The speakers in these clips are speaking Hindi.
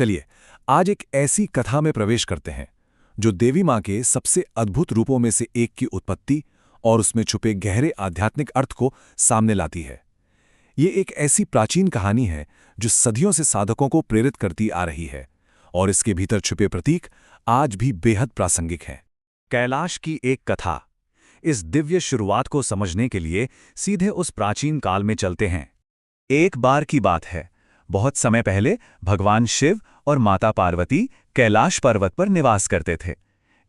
चलिए, आज एक ऐसी कथा में प्रवेश करते हैं जो देवी माँ के सबसे अद्भुत रूपों में से एक की उत्पत्ति और उसमें छुपे गहरे आध्यात्मिक अर्थ को सामने लाती है। ये एक ऐसी प्राचीन कहानी है जो सदियों से साधकों को प्रेरित करती आ रही है और इसके भीतर छुपे प्रतीक आज भी बेहद प्रासंगिक हैं। कैलाश की एक कथा। इस दिव्य शुरुआत को समझने के लिए सीधे उस प्राचीन काल में चलते हैं। एक बार की बात है, बहुत समय पहले भगवान शिव और माता पार्वती कैलाश पर्वत पर निवास करते थे।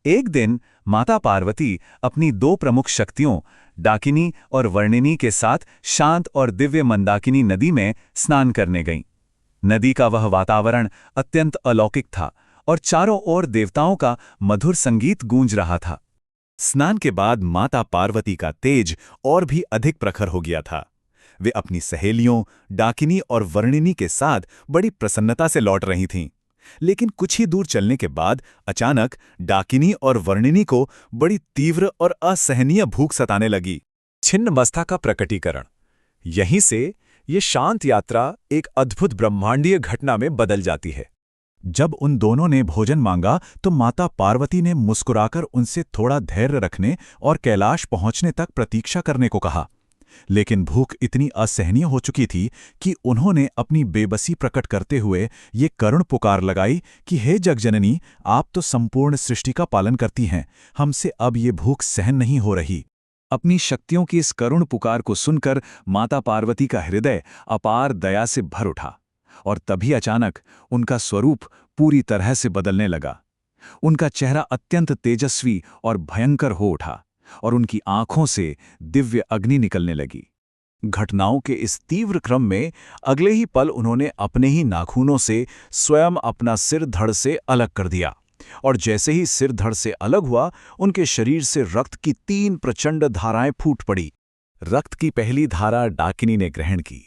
एक दिन माता पार्वती अपनी दो प्रमुख शक्तियों डाकिनी और वर्णिनी के साथ शांत और दिव्य मंदाकिनी नदी में स्नान करने गईं। नदी का वह वातावरण अत्यंत अलौकिक था और चारों ओर देवताओं का मधुर संगीत गूंज रहा था। स्नान के बाद माता पार्वती का तेज और भी अधिक प्रखर हो गया था। वे अपनी सहेलियों डाकिनी और वर्णिनी के साथ बड़ी प्रसन्नता से लौट रही थीं। लेकिन कुछ ही दूर चलने के बाद अचानक डाकिनी और वर्णिनी को बड़ी तीव्र और असहनीय भूख सताने लगी। छिन्नमस्ता का प्रकटीकरण। यहीं से ये शांत यात्रा एक अद्भुत ब्रह्मांडीय घटना में बदल जाती है। जब उन दोनों ने भोजन मांगा तो माता पार्वती ने मुस्कुराकर उनसे थोड़ा धैर्य रखने और कैलाश पहुंचने तक प्रतीक्षा करने को कहा। लेकिन भूख इतनी असहनीय हो चुकी थी कि उन्होंने अपनी बेबसी प्रकट करते हुए ये करुण पुकार लगाई कि हे जगजननी, आप तो संपूर्ण सृष्टि का पालन करती हैं, हमसे अब ये भूख सहन नहीं हो रही। अपनी शक्तियों की इस करुण पुकार को सुनकर माता पार्वती का हृदय अपार दया से भर उठा और तभी अचानक उनका स्वरूप पूरी तरह से बदलने लगा। उनका चेहरा अत्यंत तेजस्वी और भयंकर हो उठा और उनकी आंखों से दिव्य अग्नि निकलने लगी। घटनाओं के इस तीव्र क्रम में अगले ही पल उन्होंने अपने ही नाखूनों से स्वयं अपना सिर धड़ से अलग कर दिया और जैसे ही सिर धड़ से अलग हुआ, उनके शरीर से रक्त की 3 प्रचंड धाराएं फूट पड़ी। रक्त की पहली धारा डाकिनी ने ग्रहण की,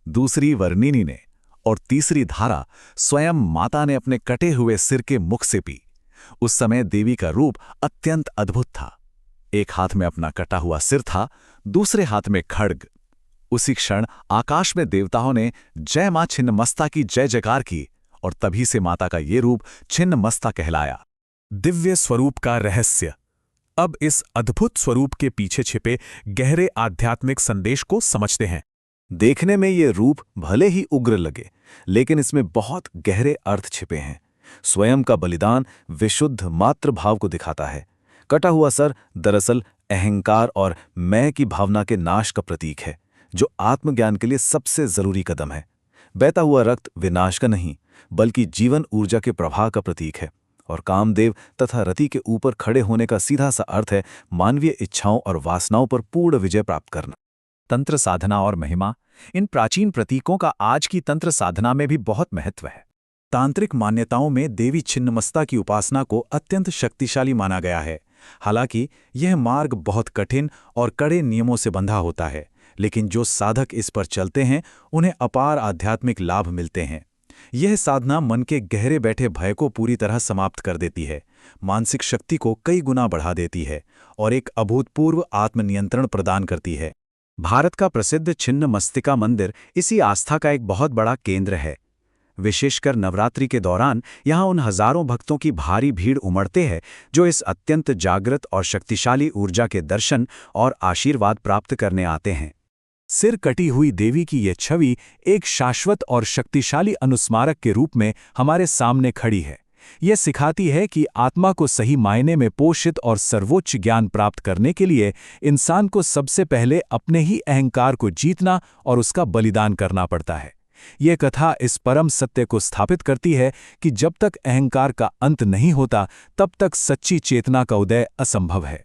दूसरी वर्णिनी ने और तीसरी धारा स्वयं माता ने अपने कटे हुए सिर के मुख से पी। उस समय देवी का रूप अत्यंत अद्भुत था। एक हाथ में अपना कटा हुआ सिर था, दूसरे हाथ में खड्ग। उसी क्षण आकाश में देवताओं ने जय मां छिन्नमस्ता की जय जयकार की और तभी से माता का ये रूप छिन्नमस्ता कहलाया। दिव्य स्वरूप का रहस्य। अब इस अद्भुत स्वरूप के पीछे छिपे गहरे आध्यात्मिक संदेश को समझते हैं। देखने में ये रूप भले ही उग्र लगे, लेकिन इसमें बहुत गहरे अर्थ छिपे हैं। स्वयं का बलिदान विशुद्ध मातृभाव को दिखाता है। कटा हुआ सर दरअसल अहंकार और मैं की भावना के नाश का प्रतीक है, जो आत्मज्ञान के लिए सबसे जरूरी कदम है। बहता हुआ रक्त विनाश का नहीं, बल्कि जीवन ऊर्जा के प्रवाह का प्रतीक है। और कामदेव तथा रति के ऊपर खड़े होने का सीधा सा अर्थ है मानवीय इच्छाओं और वासनाओं पर पूर्ण विजय प्राप्त करना। तंत्र साधना और महिमा। इन प्राचीन प्रतीकों का आज की तंत्र साधना में भी बहुत महत्व है। तांत्रिक मान्यताओं में देवी छिन्नमस्ता की उपासना को अत्यंत शक्तिशाली माना गया है। हालांकि यह मार्ग बहुत कठिन और कड़े नियमों से बंधा होता है, लेकिन जो साधक इस पर चलते हैं उन्हें अपार आध्यात्मिक लाभ मिलते हैं। यह साधना मन के गहरे बैठे भय को पूरी तरह समाप्त कर देती है, मानसिक शक्ति को कई गुना बढ़ा देती है और एक अभूतपूर्व आत्मनियंत्रण प्रदान करती है। भारत का प्रसिद्ध छिन्नमस्तिका मंदिर इसी आस्था का एक बहुत बड़ा केंद्र है। विशेषकर नवरात्रि के दौरान यहाँ उन हजारों भक्तों की भारी भीड़ उमड़ते हैं जो इस अत्यंत जागृत और शक्तिशाली ऊर्जा के दर्शन और आशीर्वाद प्राप्त करने आते हैं। सिर कटी हुई देवी की यह छवि एक शाश्वत और शक्तिशाली अनुस्मारक के रूप में हमारे सामने खड़ी है। यह सिखाती है कि आत्मा को सही मायने में पोषित और सर्वोच्च ज्ञान प्राप्त करने के लिए इंसान को सबसे पहले अपने ही अहंकार को जीतना और उसका बलिदान करना पड़ता है। यह कथा इस परम सत्य को स्थापित करती है कि जब तक अहंकार का अंत नहीं होता, तब तक सच्ची चेतना का उदय असंभव है।